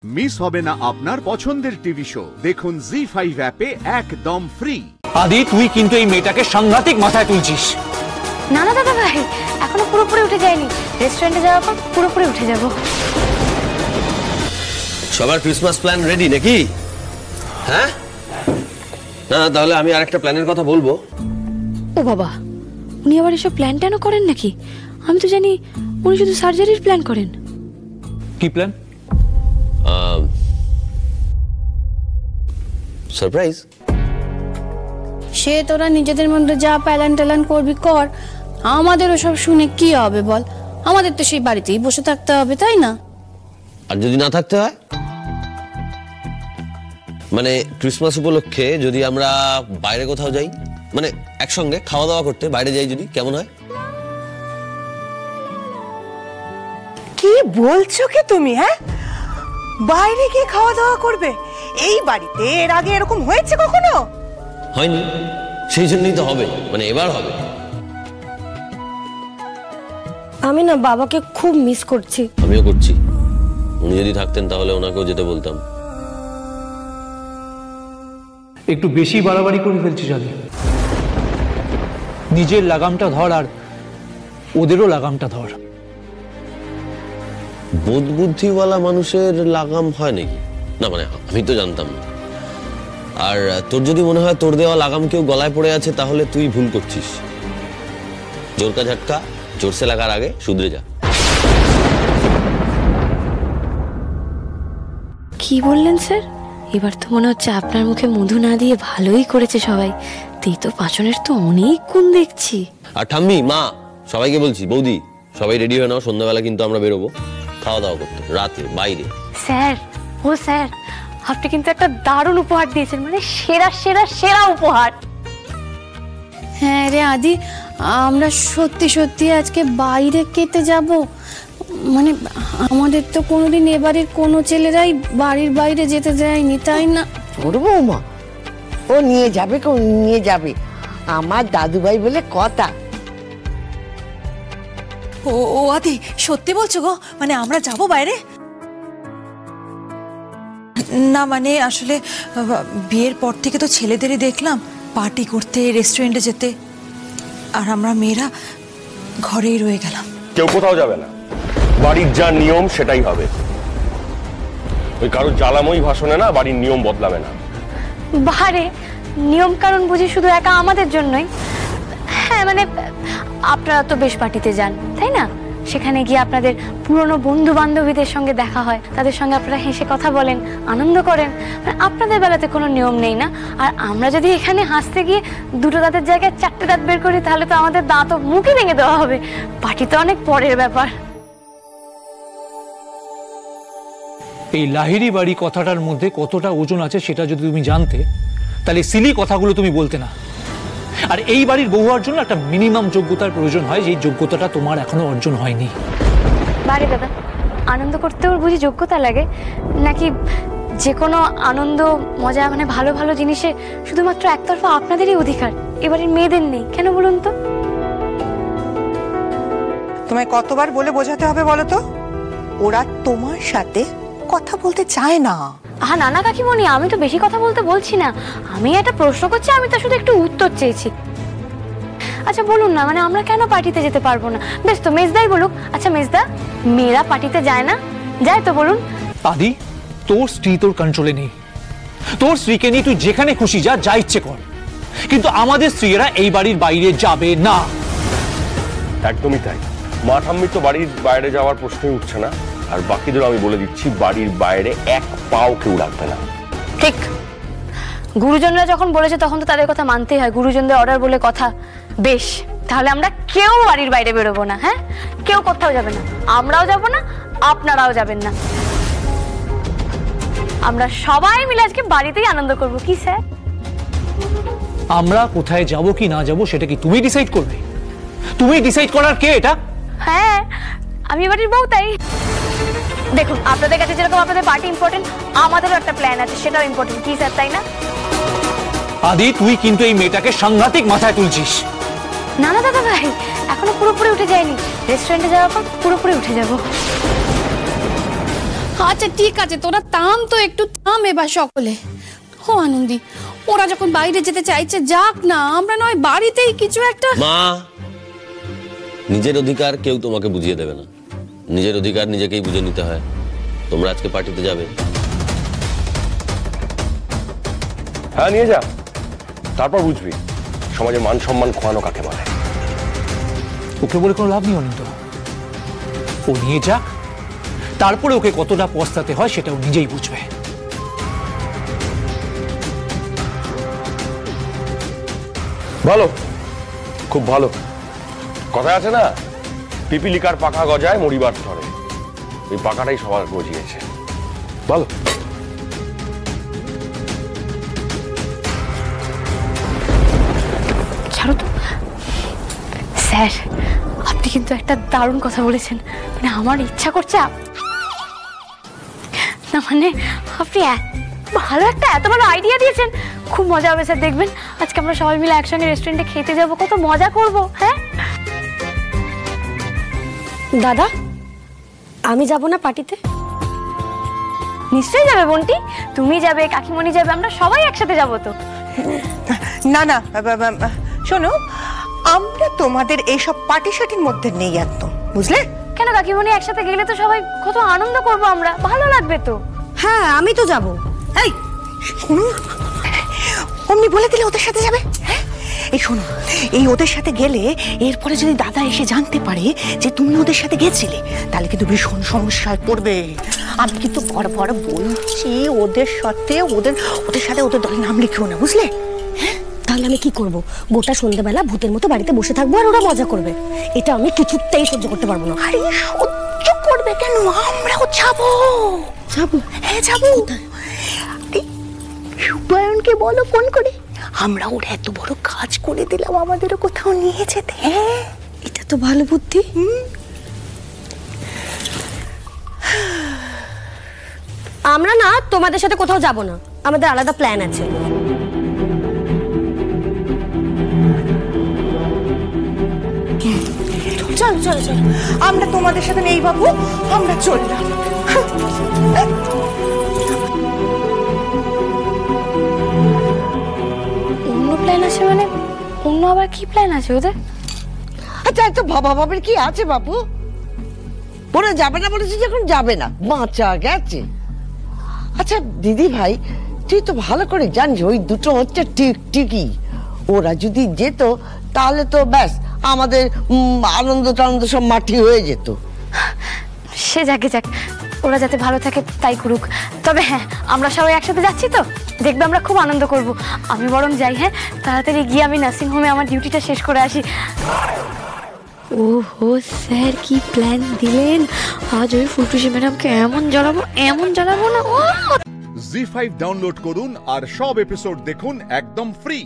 Miss হবে না আপনার পছন্দের টিভি শো। দেখুন জি5 অ্যাপে একদম ফ্রি। আদি, তুই কিন্তু এই মেয়েটাকে সাংঘাতিক মাথায় তুলছিস। না না দাদা ভাই, এখনো পুরোপুরি উঠে যায়নি। রেস্টুরেন্টে যাওয়ার পর পুরোপুরি উঠে যাব। সবার ক্রিসমাস প্ল্যান রেডি নাকি? হ্যাঁ, না তাহলে আমি আরেকটা প্ল্যানের কথা বলবো। ও বাবা, উনি আবার এসব প্ল্যান ট্যানও করেন নাকি? আমি তো জানি উনি শুধু সার্জারির প্ল্যান করেন। কি প্ল্যান? সারপ্রাইজ। সে তোরা নিজেদের মধ্যে যা প্ল্যান ট্যালান করবি কর, আমাদের ওসব শুনে কি হবে বল? আমাদের তো সেই বাড়িতেই বসে থাকতে হবে, তাই না? আর যদি না থাকতে হয়, মানে ক্রিসমাস উপলক্ষে যদি আমরা বাইরে কোথাও যাই, মানে একসঙ্গে খাওয়া দাওয়া করতে বাইরে যাই, যদি কেমন হয়? কি বলছো কি তুমি? হ্যাঁ, বাইরে গিয়ে খাওয়া দাওয়া করবে? এই বাড়িতে এর আগে এরকম হয়েছে কখনো? হয়নি, সেই জন্যই তো হবে, মানে এবার হবে। আমি না বাবাকে খুব মিস করছি। আমিও করছি। উনি যদি থাকতেন তাহলে ওনাকেও যেতে বলতাম। একটু বেশি বাড়াবাড়ি করে ফেলছিস আদি। নিজের লাগামটা ধর আর ওদেরও লাগামটা ধর। বোধ বুদ্ধিওয়ালা মানুষের লাগাম হয় নাকি? না মানে আমি তো জানতাম না। আর তোর যদি মনে হয় তোর দেওয়া লাগাম কেউ গলায় পড়ে আছে, তাহলে তুই ভুল করছিস। জোরকা ঝটকা জোরসে লাগার আগে শুধরে যা। কি বললেন স্যার? এবার তো মনে হচ্ছে আপনার মুখে মধু না দিয়ে ভালোই করেছে সবাই। তেতো পাচনের তো অনেক গুণ দেখছি। আর ঠাম্মি, মা, সবাইকে বলছি, বৌদি সবাই রেডি হয়ে নাও। সন্ধ্যাবেলা কিন্তু আমরা বেরোবো খাওয়া দাওয়া করতে, রাতে বাইরে। স্যার, ও স্যার, আপনি কিন্তু একটা দারুণ উপহার দিয়েছেন, মানে সেরা সেরা সেরা উপহার। হ্যাঁ রে আদি, আমরা সত্যি সত্যি আজকে বাইরে খেতে যাব। মানে আমাদের তো কোনোদিন এবারের কোনো ছেলেরাই বাড়ির বাইরে যেতে দেয়নি, তাই না? ওর বৌমা, ও নিয়ে যাবে, নিয়ে যাবে, আমার দাদু ভাই বলে কথা। ও আদি, সত্যি বলছো গো? মানে আমরা যাব বাইরে? না মানে আসলে বিয়ের পর থেকে তো ছেলেদেরই দেখলাম পার্টি করতে, রেস্টুরেন্টে যেতে, আর আমরা মেয়েরা ঘরেই রয়ে গেলাম। কেউ কোথাও যাবে না, বাড়ির যা নিয়ম সেটাই হবে। ওই কারোর জ্বালাময়ী ভাষণে না বাড়ির নিয়ম বদলাবে না। বাহারে নিয়ম কারণ বুঝি শুধু একা আমাদের জন্যই? হ্যাঁ মানে আপনারা তো বেশ পার্টিতে যান, তাই না? সেখানে গিয়ে আপনাদের পুরনো বন্ধু বান্ধবীদের সঙ্গে দেখা হয়, তাদের সঙ্গে আপনারা হেসে কথা বলেন, আনন্দ করেন। আপনাদের বেলাতে কোনো নিয়ম নেই না? আর আমরা যদি এখানে হাসতে গিয়ে দুটো দাঁতের জায়গায় চারটে দাঁত বের করি, তাহলে তো আমাদের দাঁত ও মুখে ভেঙে দেওয়া হবে। পার্টি তো অনেক পরের ব্যাপার। এই লাহিড়ি বাড়ি কথাটার মধ্যে কতটা ওজন আছে সেটা যদি তুমি জানতে, তাহলে সিলি কথাগুলো তুমি বলতে না। আর এই বাড়ির বউ হওয়ার জন্য একটা মিনিমাম যোগ্যতার প্রয়োজন হয়, যে যোগ্যতাটা তোমার এখনো অর্জন হয়নি। বাড়ি দাদা, আনন্দ করতেও বুঝি যোগ্যতা লাগে নাকি? যে কোনো আনন্দ মজা মানে ভালো ভালো জিনিসে শুধুমাত্র একতরফা আপনাদেরই অধিকার, এবারের মেয়েদের নেই কেন বলুন তো? তোমায় কতবার বলে বোঝাতে হবে বলো তো? ওরা তোমার সাথে কথা বলতে চায় না। না না কাকিমণি, আমি তো বেশি কথা বলতে বলছি না। আমি একটা প্রশ্ন করছি, আমি তো শুধু একটু উত্তর চেয়েছি। আচ্ছা বলুন না, মানে আমরা কেন পার্টিতে যেতে পারবো না? বেশ তো মেজদাই বলুক। আচ্ছা মেজদা, মেয়েরা পার্টিতে যায় না? যায় তো বলুন। আদি, তোর স্ত্রী তোর কন্ট্রোলে নেই। তোর স্ত্রীকে নিয়ে তুই যেখানে খুশি যা ইচ্ছে কর, কিন্তু আমাদের স্ত্রীরা এই বাড়ির বাইরে যাবে না। একদমই তাই। মা ঠাম্মির তো বাড়ির বাইরে যাওয়ার প্রশ্নই উঠছে না। আর বাকিদের আমি বলে দিচ্ছি, বাড়ির বাইরে এক পাও কেউ রাখবে না। ঠিক, গুরুজনরা যখন বলেছে তখন তো তাদের কথা মানতেই হয়। গুরুজনদের অর্ডার বলে কথা। বেশ, তাহলে আমরা কেউ বাড়ির বাইরে বেরোবো না। হ্যাঁ, কেউ কোথাও যাবে না, আমরাও যাব না, আপনারাও যাবেন না। আমরা সবাই মিলে আজকে বাড়িতেই আনন্দ করব। কি স্যার? আমরা কোথায় যাব কি না যাব সেটা কি তুমি ডিসাইড করবে? তুমি ডিসাইড করার কে এটা? হ্যাঁ, আমি বাড়ির বউ, তাই। দেখুন, আপনাদের কাছে যেরকম আপনাদের পার্টি ইম্পর্টেন্ট, আমাদেরও একটা প্ল্যান আছে, সেটাও ইম্পর্টেন্ট। কি স্যার, তাই না? আদি, তুই কিন্তু এই মেয়েটাকে সাংঘাতিক মাথায় তুলছিস। না না দাদা ভাই, এখনো পুরোপুরি উঠে যায়নি। রেস্টুরেন্টে যাওয়ার পর পুরোপুরি উঠে যাব। আচ্ছা ঠিক আছে, তোরা থাম তো, একটু থাম এবার সকলে। ও আনন্দি, ওরা যখন বাইরে যেতে চাইছে যাক না, আমরা নয় বাড়িতেই কিছু একটা। মা, নিজের অধিকার কেউ তোমাকে বুঝিয়ে দেবে না, নিজের অধিকার নিজেকেই বুঝে নিতে হয়। তোমরা আজকে পার্টিতে যাবে? হ্যাঁ নিয়ে যা, তারপর বুঝবি সমাজে মান সম্মান খোয়ানো কাকে বলে। ওকে বলে কোনো লাভ নেই অনিন্দ, ও নিয়ে যাক, তারপরে ওকে কতটা পস্তাতে হয় সেটা ও নিজেই বুঝবে। ভালো, খুব ভালো। কথা আছে না, পিপিলিকার পাখা গজায় মরিবার ধরে, এই পাখাটাই সবার গজিয়েছে। ভালো। ছাড়ো তো স্যার, আপনি কিন্তু একটা দারুণ কথা বলেছেন। মানে আমার ইচ্ছা করছে না, মানে আপনি ভালো একটা এত ভালো আইডিয়া দিয়েছেন, খুব মজা হবে স্যার। দেখবেন আজকে আমরা সবাই মিলে একসঙ্গে রেস্টুরেন্টে খেতে যাবো, কত মজা করব। হ্যাঁ দাদা, আমি যাব না পার্টিতে? নিশ্চয়ই যাবে বন্টি, তুমি যাবে, কাকিমণি যাবে, আমরা সবাই একসাথে যাবো তো। না না, শোনো, আমরা তোমাদের এইসব পার্টি শার্টির মধ্যে নেই একদম, বুঝলে? কেন কাকিমণি, একসাথে গেলে তো সবাই কত আনন্দ করবো আমরা, ভালো লাগবে তো। হ্যাঁ আমি তো যাব। এই শোনো, অমনি বলে দিলে ওদের সাথে যাবে? হ্যাঁ এই শোনো, এই ওদের সাথে গেলে এরপরে যদি দাদা এসে জানতে পারে যে তুমি ওদের সাথে গেছিলে, তাহলে কিন্তু ভীষণ সমস্যায় পড়বে। আমি কিন্তু বড় বলছি, ওদের সাথে ওদের দলের নাম লিখিও না, বুঝলে? তাহলে আমি কি করব? গোটা সন্ধ্যাবেলা ভূতের মতো বাড়িতে বসে থাকবো আর ওরা মজা করবে? এটা আমি কিছুতেই সহ্য করতে পারবো না। আরে সহ্য করবে কেন, আমরাও যাবো। হ্যাঁ যাবো। সুবায়নকে বলো ফোন করে, আমরা ওরা এত বড় কাজ করে দিলাম, আমাদেরও কোথাও নিয়ে যেতে। হ্যাঁ এটা তো ভালো বুদ্ধি। আমরা না তোমাদের সাথে কোথাও যাব না, আমাদের আলাদা প্ল্যান আছে। চল চল চল, আমরা তোমাদের সাথে নেই বাবু, আমরা চললাম। অন্য প্ল্যান আছে মানে? অন্য আবার কি প্ল্যান আছে ওদের? আচ্ছা এত ভাবাভাবির কি আছে বাবু? ওরা যাবে না বলেছে যখন যাবে না, বাঁচা গেছে। আচ্ছা দিদি ভাই, তুই তো ভালো করে জানিস ওই দুটো হচ্ছে টিকটিকি। ওরা যদি যেত তাহলে তো ব্যাস আমাদের আনন্দ টানন্দ সব মাটি হয়ে যেত। সে যাকে যাক, ওরা যাতে ভালো থাকে তাই করুক। তবে হ্যাঁ, আমরা সবাই একসাথে যাচ্ছি তো, দেখবে আমরা খুব আনন্দ করব। আমি বরং যাই, হ্যাঁ তাড়াতাড়ি গিয়ে আমি নার্সিং হোমে আমার ডিউটিটা শেষ করে আসি। ওহো স্যার, কি প্ল্যান দিলেন! আজ ওই ফুলটুসি ম্যাডামকে এমন জ্বালাবো না। জি5 ডাউনলোড করুন আর সব এপিসোড দেখুন একদম ফ্রি।